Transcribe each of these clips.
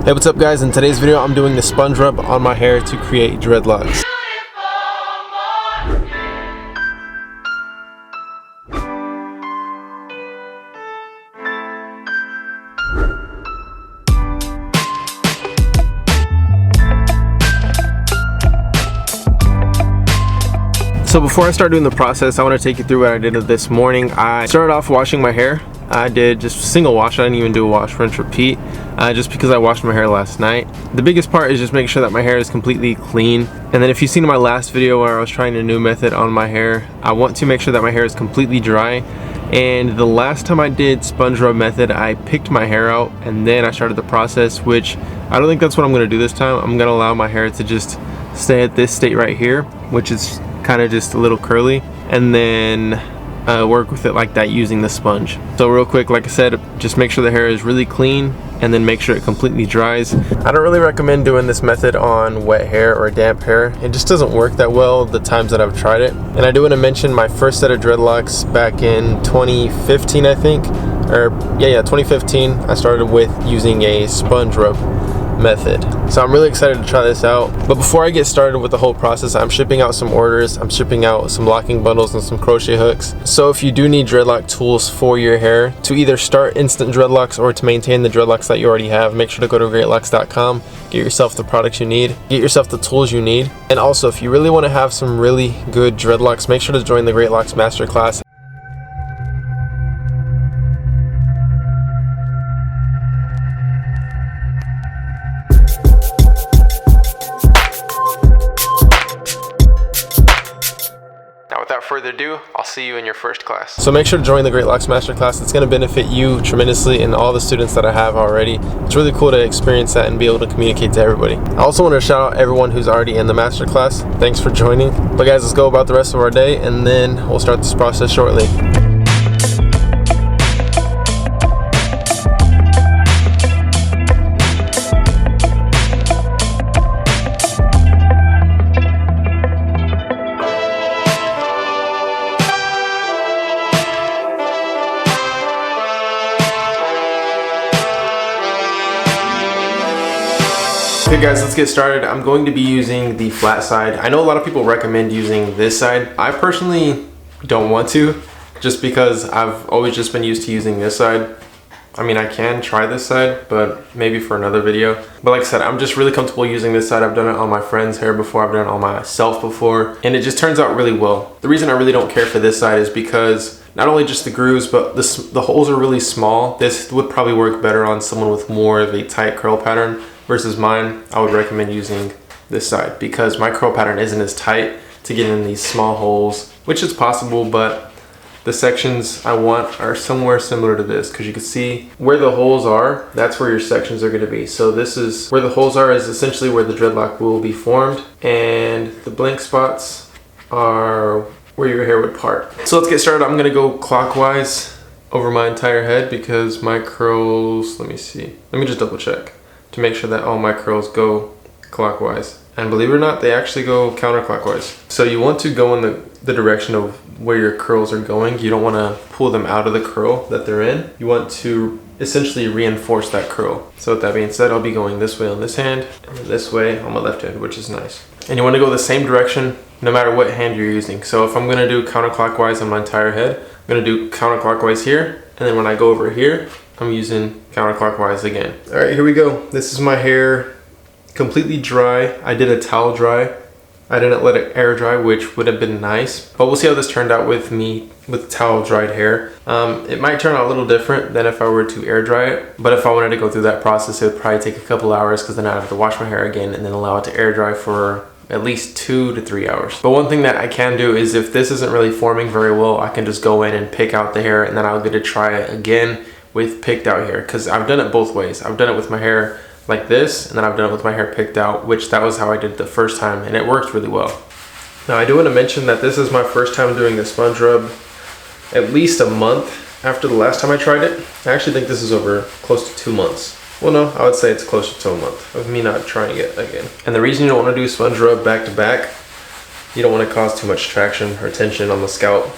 Hey, what's up guys? In today's video I'm doing the sponge rub on my hair to create dreadlocks. So before I start doing the process, I want to take you through what I did this morning. I started off washing my hair. I did just a single wash. I didn't even do a wash, rinse, repeat, just because I washed my hair last night. The biggest part is just making sure that my hair is completely clean. And then if you've seen my last video where I was trying a new method on my hair, I want to make sure that my hair is completely dry. And the last time I did sponge rub method, I picked my hair out and then I started the process, which I don't think that's what I'm going to do this time. I'm going to allow my hair to just stay at this state right here, which is kind of just a little curly, and then work with it like that using the sponge. So real quick, like I said, just make sure the hair is really clean and then make sure it completely dries. I don't really recommend doing this method on wet hair or damp hair. It just doesn't work that well the times that I've tried it. And I do want to mention my first set of dreadlocks back in 2015, I think, or yeah, 2015. I started with using a sponge rub method. So I'm really excited to try this out. But before I get started with the whole process, I'm shipping out some orders. I'm shipping out some locking bundles and some crochet hooks. So if you do need dreadlock tools for your hair to either start instant dreadlocks or to maintain the dreadlocks that you already have, make sure to go to greatlocks.com, get yourself the products you need, get yourself the tools you need. And also, if you really want to have some really good dreadlocks, make sure to join the Greatlocks Masterclass. Without further ado, I'll see you in your first class. So make sure to join the Greatlocks Masterclass. It's going to benefit you tremendously and all the students that I have already. It's really cool to experience that and be able to communicate to everybody. I also want to shout out everyone who's already in the Masterclass. Thanks for joining. But guys, let's go about the rest of our day and then we'll start this process shortly. Okay guys, let's get started. I'm going to be using the flat side. I know a lot of people recommend using this side. I personally don't want to, just because I've always just been used to using this side. I mean, I can try this side, but maybe for another video. But like I said, I'm just really comfortable using this side. I've done it on my friend's hair before, I've done it on myself before, and it just turns out really well. The reason I really don't care for this side is because not only just the grooves, but the holes are really small. This would probably work better on someone with more of a tight curl pattern. Versus mine, I would recommend using this side because my curl pattern isn't as tight to get in these small holes, which is possible, but the sections I want are somewhere similar to this, because you can see where the holes are, that's where your sections are going to be. So this is where the holes are, is essentially where the dreadlock will be formed, and the blank spots are where your hair would part. So let's get started. I'm going to go clockwise over my entire head because my curls, let me just double check to make sure that all my curls go clockwise. And believe it or not, they actually go counterclockwise. So you want to go in the direction of where your curls are going. You don't want to pull them out of the curl that they're in. You want to essentially reinforce that curl. So with that being said, I'll be going this way on this hand and this way on my left hand, which is nice. And you want to go the same direction no matter what hand you're using. So if I'm going to do counterclockwise on my entire head, I'm going to do counterclockwise here, and then when I go over here, I'm using counterclockwise again. All right, here we go. This is my hair completely dry. I did a towel dry. I didn't let it air dry, which would have been nice, but we'll see how this turned out with me with towel dried hair. It might turn out a little different than if I were to air dry it, but if I wanted to go through that process, it would probably take a couple hours because then I'd have to wash my hair again and then allow it to air dry for at least 2 to 3 hours. But one thing that I can do is if this isn't really forming very well, I can just go in and pick out the hair and then I'll get to try it again with picked out hair, because I've done it both ways. I've done it with my hair like this, and then I've done it with my hair picked out, which that was how I did it the first time, and it worked really well. Now I do want to mention that this is my first time doing the sponge rub at least a month after the last time I tried it. I actually think this is over close to 2 months. Well, no, I would say it's closer to a month of me not trying it again. And the reason you don't want to do sponge rub back to back, you don't want to cause too much traction or tension on the scalp.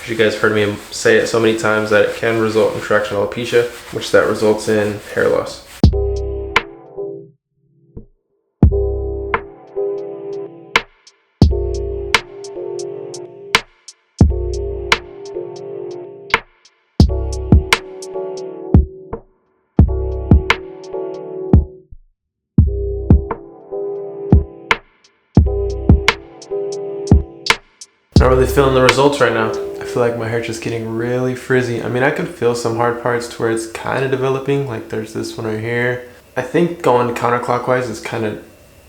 You guys heard me say it so many times that it can result in traction alopecia, which that results in hair loss. Not really feeling the results right now. I feel like my hair just getting really frizzy. I mean, I can feel some hard parts to where it's kind of developing. Like there's this one right here. I think going counterclockwise is kind of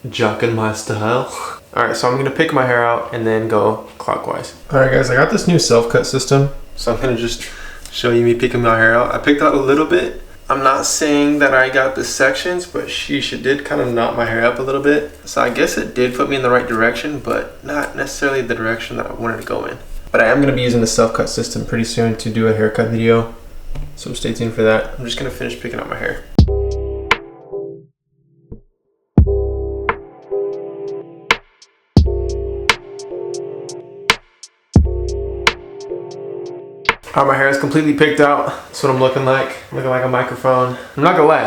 jucking my style. All right, so I'm gonna pick my hair out and then go clockwise. All right guys, I got this new self-cut system. So I'm gonna just show you me picking my hair out. I picked out a little bit. I'm not saying that I got the sections, but she did kind of knot my hair up a little bit. So I guess it did put me in the right direction, but not necessarily the direction that I wanted to go in. But I am gonna be using the self-cut system pretty soon to do a haircut video. So stay tuned for that. I'm just gonna finish picking out my hair. All right, my hair is completely picked out. That's what I'm looking like a microphone. I'm not gonna lie,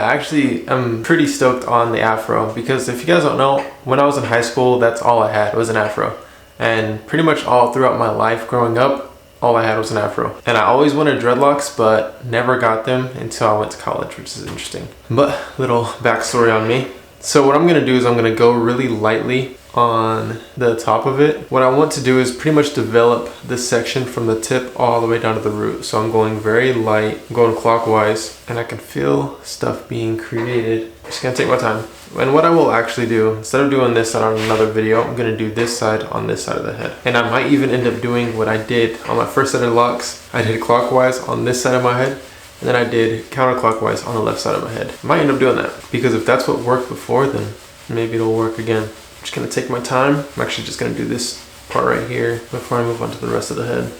I'm pretty stoked on the afro because if you guys don't know, when I was in high school, that's all I had was an afro. And pretty much all throughout my life growing up, all I had was an afro. And I always wanted dreadlocks, but never got them until I went to college, which is interesting. But little backstory on me. So what I'm gonna do is I'm gonna go really lightly on the top of it. What I want to do is pretty much develop this section from the tip all the way down to the root. So I'm going very light, I'm going clockwise, and I can feel stuff being created. I'm just gonna take my time. And what I will actually do, instead of doing this side on another video, I'm gonna do this side on this side of the head. And I might even end up doing what I did on my first set of locks. I did clockwise on this side of my head, and then I did counterclockwise on the left side of my head. I might end up doing that because if that's what worked before, then maybe it'll work again. I'm just gonna take my time. I'm actually just gonna do this part right here before I move on to the rest of the head.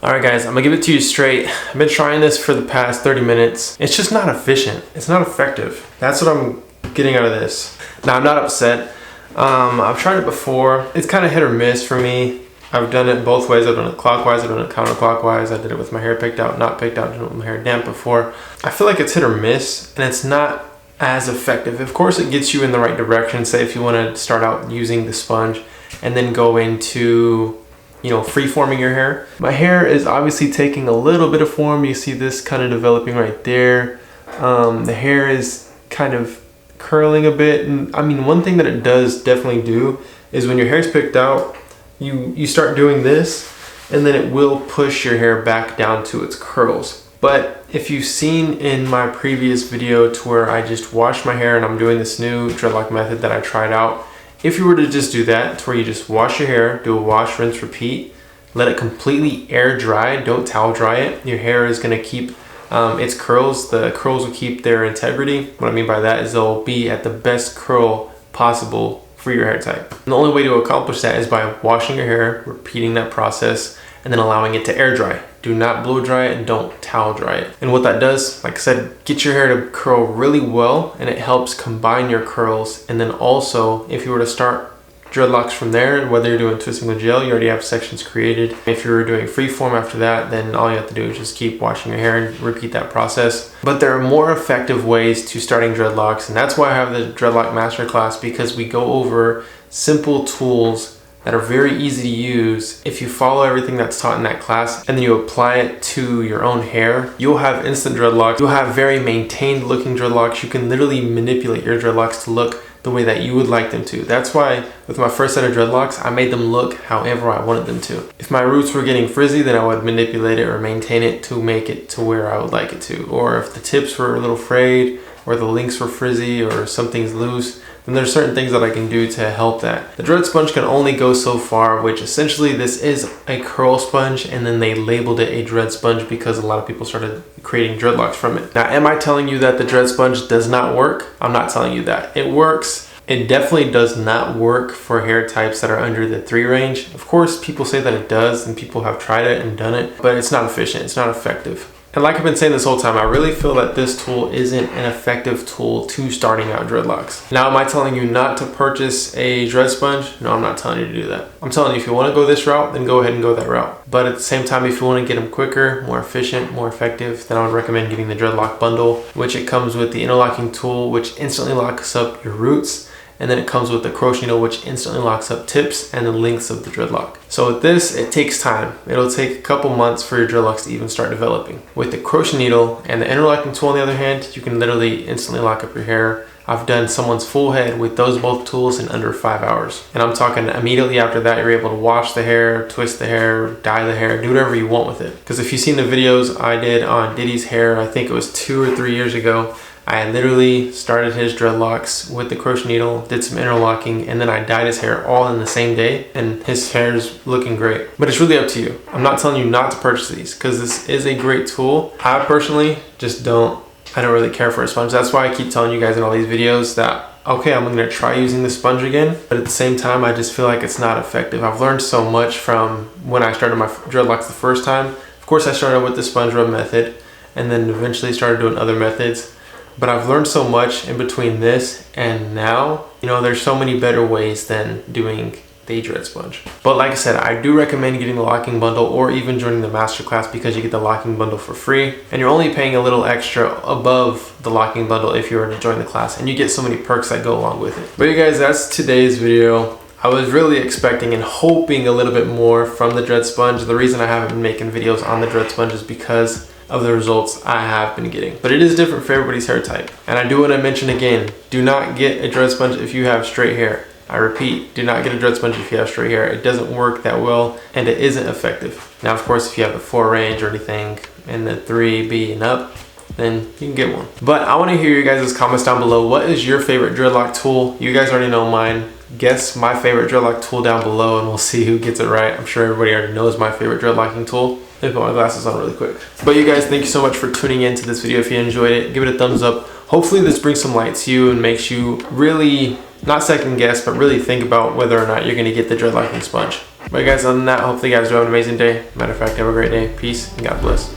All right guys, I'm gonna give it to you straight. I've been trying this for the past 30 minutes. It's just not efficient. It's not effective. That's what I'm getting out of this. Now I'm not upset. I've tried it before. It's kind of hit or miss for me. I've done it both ways. I've done it clockwise, I've done it counterclockwise. I did it with my hair picked out, not picked out, done it with my hair damp before. I feel like it's hit or miss and it's not as effective. Of course it gets you in the right direction. Say if you want to start out using the sponge and then go into, you know, free forming your hair. My hair is obviously taking a little bit of form. You see this kind of developing right there. The hair is kind of curling a bit, and I mean one thing that it does definitely do is when your hair's picked out, you start doing this and then it will push your hair back down to its curls. But if you've seen in my previous video to where I just washed my hair and I'm doing this new dreadlock method that I tried out, if you were to just do that to where you just wash your hair, do a wash, rinse, repeat, let it completely air dry, don't towel dry it, your hair is going to keep its curls. The curls will keep their integrity. What I mean by that is they'll be at the best curl possible for your hair type. And the only way to accomplish that is by washing your hair, repeating that process, and then allowing it to air dry. Do not blow dry it and don't towel dry it. And what that does, like I said, get your hair to curl really well, and it helps combine your curls. And then also, if you were to start dreadlocks from there, whether you're doing twisting with gel, you already have sections created. If you're doing freeform after that, then all you have to do is just keep washing your hair and repeat that process. But there are more effective ways to starting dreadlocks, and that's why I have the Dreadlock Masterclass, because we go over simple tools that are very easy to use. If you follow everything that's taught in that class and then you apply it to your own hair, you'll have instant dreadlocks. You'll have very maintained looking dreadlocks. You can literally manipulate your dreadlocks to look the way that you would like them to. That's why with my first set of dreadlocks, I made them look however I wanted them to. If my roots were getting frizzy, then I would manipulate it or maintain it to make it to where I would like it to. Or if the tips were a little frayed, or the links were frizzy, or something's loose, then there's certain things that I can do to help that. The dread sponge can only go so far, which essentially this is a curl sponge, and then they labeled it a dread sponge because a lot of people started creating dreadlocks from it. Now, am I telling you that the dread sponge does not work? I'm not telling you that. It works. It definitely does not work for hair types that are under the 3 range. Of course, people say that it does, and people have tried it and done it, but it's not efficient. It's not effective. And like I've been saying this whole time, I really feel that this tool isn't an effective tool to starting out dreadlocks. Now, am I telling you not to purchase a dread sponge? No, I'm not telling you to do that. I'm telling you, if you want to go this route, then go ahead and go that route. But at the same time, if you want to get them quicker, more efficient, more effective, then I would recommend getting the Dreadlock bundle, which it comes with the interlocking tool, which instantly locks up your roots. and then it comes with the crochet needle, which instantly locks up tips and the lengths of the dreadlock. So with this, it takes time. It'll take a couple months for your dreadlocks to even start developing. With the crochet needle and the interlocking tool on the other hand, you can literally instantly lock up your hair. I've done someone's full head with those both tools in under 5 hours. And I'm talking immediately after that, you're able to wash the hair, twist the hair, dye the hair, do whatever you want with it. Because if you've seen the videos I did on Diddy's hair, I think it was 2 or 3 years ago, I literally started his dreadlocks with the crochet needle, did some interlocking, and then I dyed his hair all in the same day, and his hair is looking great. But it's really up to you. I'm not telling you not to purchase these, because this is a great tool. I personally just don't really care for a sponge. That's why I keep telling you guys in all these videos that, okay, I'm gonna try using the sponge again, but at the same time, I just feel like it's not effective. I've learned so much from when I started my dreadlocks the first time. Of course, I started with the sponge rub method, and then eventually started doing other methods. But I've learned so much in between this and now. You know, there's so many better ways than doing the dread sponge. But like I said, I do recommend getting the locking bundle or even joining the masterclass, because you get the locking bundle for free, and you're only paying a little extra above the locking bundle if you were to join the class, and you get so many perks that go along with it. But you guys, that's today's video. I was really expecting and hoping a little bit more from the dread sponge. The reason I haven't been making videos on the dread sponge is because of the results I have been getting. But it is different for everybody's hair type. And I do want to mention again, do not get a dread sponge if you have straight hair. I repeat, do not get a dread sponge if you have straight hair. It doesn't work that well, and it isn't effective. Now, of course, if you have the 4 range or anything in the 3B and up, then you can get one. But I want to hear your guys' comments down below. What is your favorite dreadlock tool? You guys already know mine. Guess my favorite dreadlock tool down below, and we'll see who gets it right. I'm sure everybody already knows my favorite dreadlocking tool. Let me put my glasses on really quick. But you guys, thank you so much for tuning into this video. If you enjoyed it, give it a thumbs up. Hopefully this brings some light to you and makes you really, not second guess, but really think about whether or not you're gonna get the dreadlocking sponge. But guys, other than that, hopefully you guys do have an amazing day. Matter of fact, have a great day. Peace and God bless.